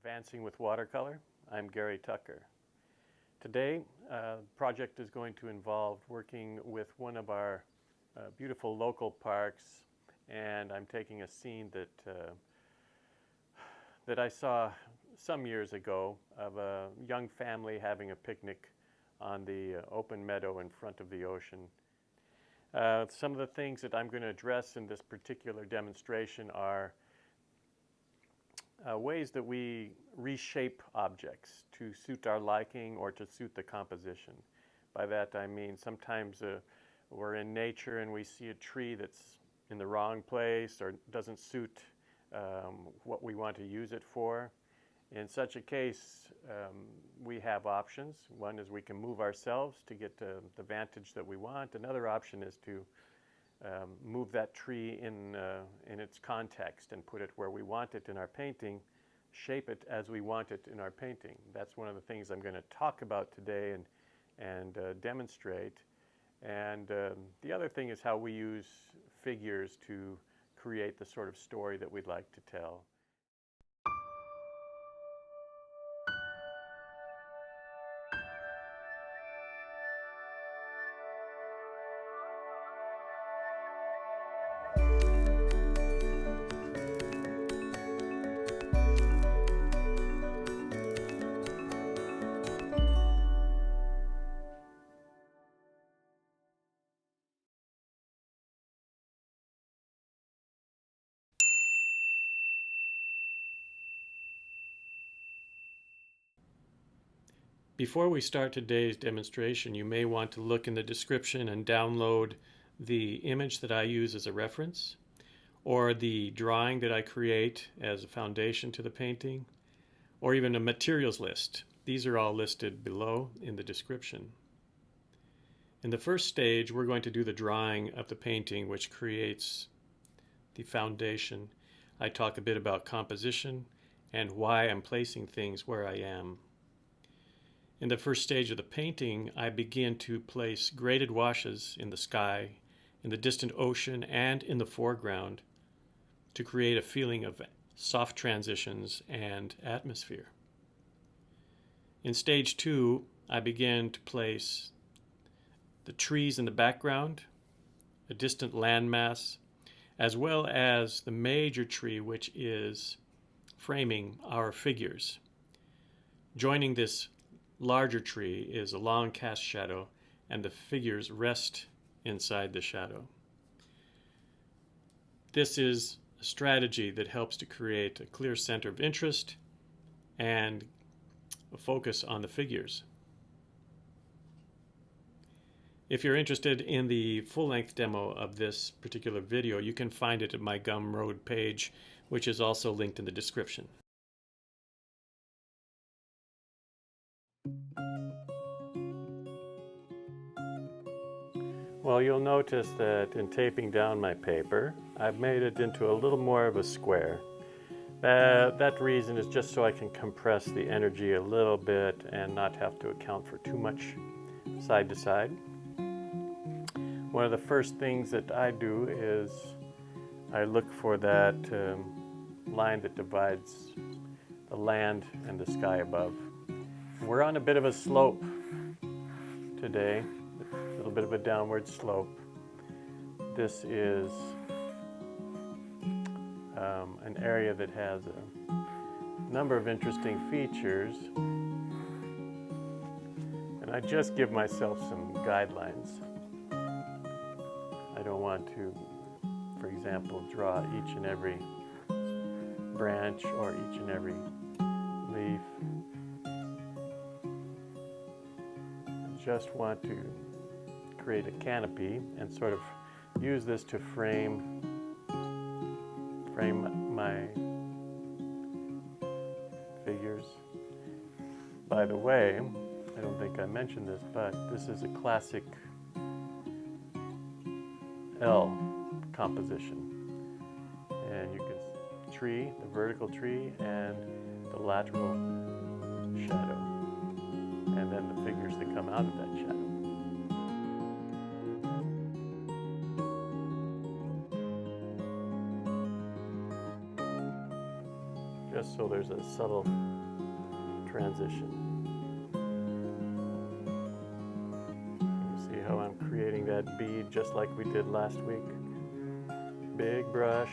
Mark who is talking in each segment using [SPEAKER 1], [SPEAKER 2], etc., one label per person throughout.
[SPEAKER 1] Advancing with Watercolor. I'm Gary Tucker. Today, the project is going to involve working with one of our beautiful local parks, and I'm taking a scene that I saw some years ago of a young family having a picnic on the open meadow in front of the ocean. Some of the things that I'm going to address in this particular demonstration are ways that we reshape objects to suit our liking or to suit the composition. By that I mean sometimes we're in nature and we see a tree that's in the wrong place or doesn't suit what we want to use it for. In such a case, we have options. One is we can move ourselves to get the vantage that we want. Another option is to move that tree in its context and put it where we want it in our painting, shape it as we want it in our painting. That's one of the things I'm going to talk about today and demonstrate. And the other thing is how we use figures to create the sort of story that we'd like to tell. Before we start today's demonstration, you may want to look in the description and download the image that I use as a reference, or the drawing that I create as a foundation to the painting, or even a materials list. These are all listed below in the description. In the first stage, we're going to do the drawing of the painting, which creates the foundation. I talk a bit about composition and why I'm placing things where I am. In the first stage of the painting, I begin to place graded washes in the sky, in the distant ocean, and in the foreground to create a feeling of soft transitions and atmosphere. In stage 2, I begin to place the trees in the background, a distant landmass, as well as the major tree which is framing our figures. Joining this larger tree is a long cast shadow, and the figures rest inside the shadow. This is a strategy that helps to create a clear center of interest and a focus on the figures. If you're interested in the full-length demo of this particular video, you can find it at my Gumroad page, which is also linked in the description. Well, you'll notice that in taping down my paper, I've made it into a little more of a square. That reason is just so I can compress the energy a little bit and not have to account for too much side to side. One of the first things that I do is I look for that line that divides the land and the sky above. We're on a bit of a slope today, a little bit of a downward slope. This is an area that has a number of interesting features, and I just give myself some guidelines. I don't want to, for example, draw each and every branch or each and every leaf. I just want to create a canopy and sort of use this to frame my figures. By the way, I don't think I mentioned this, but this is a classic L composition. And you can tree, the vertical tree, and the lateral shadow, and then the figures that come out of that shadow. so there's a subtle transition. You see how I'm creating that bead just like we did last week. Big brush.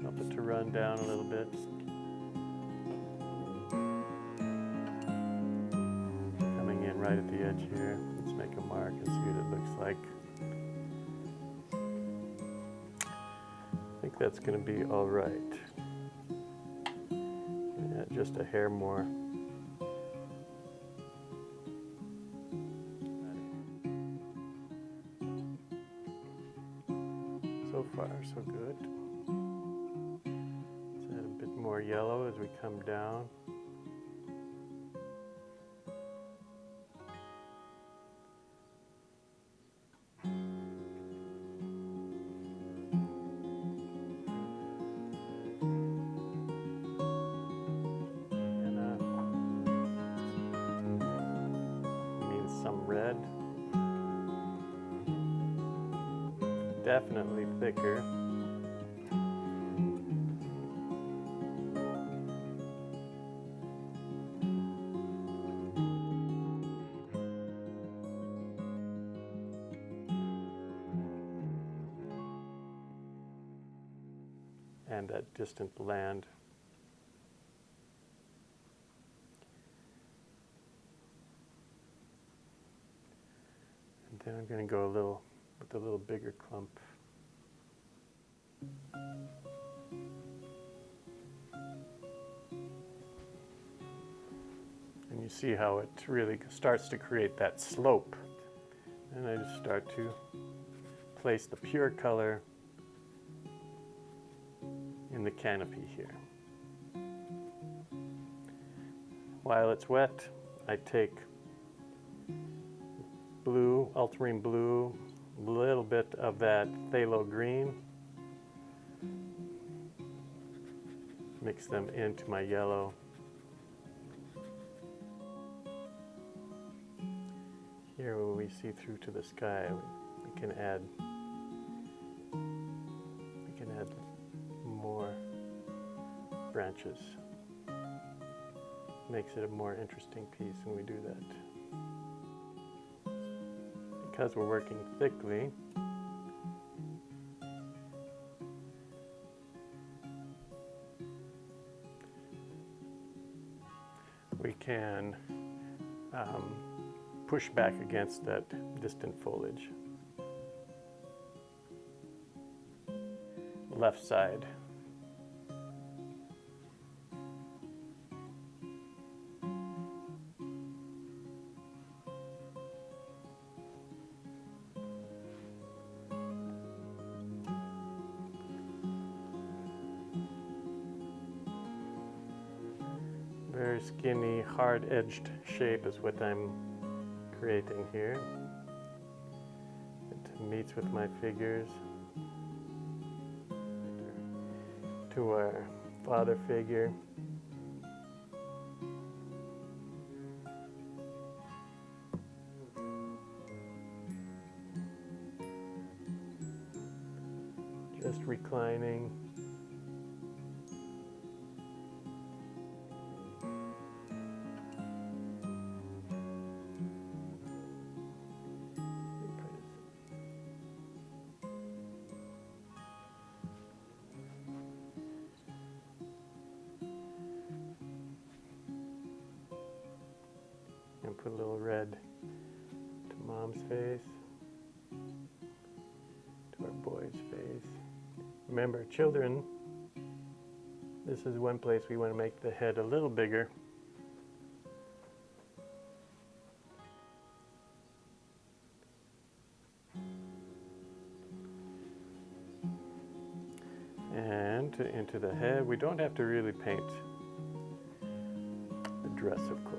[SPEAKER 1] Help it to run down a little bit. Coming in right at the edge here. Let's make a mark and see what it looks like. I think that's going to be all right. Yeah, just a hair more. So far, so good. Let's add a bit more yellow as we come down. Some red. Definitely thicker. And that distant land. And then I'm going to go with a little bigger clump. And you see how it really starts to create that slope. And I just start to place the pure color in the canopy here. While it's wet, I take blue, ultramarine blue, a little bit of that phthalo green, mix them into my yellow. Here when we see through to the sky, we can add more branches. Makes it a more interesting piece when we do that. Because we're working thickly, we can push back against that distant foliage. Left side. Very skinny, hard-edged shape is what I'm creating here. It meets with my figures. To our father figure. Just reclining. And put a little red to Mom's face, to our boy's face. Remember, children, this is one place we want to make the head a little bigger. And into the head, we don't have to really paint the dress, of course.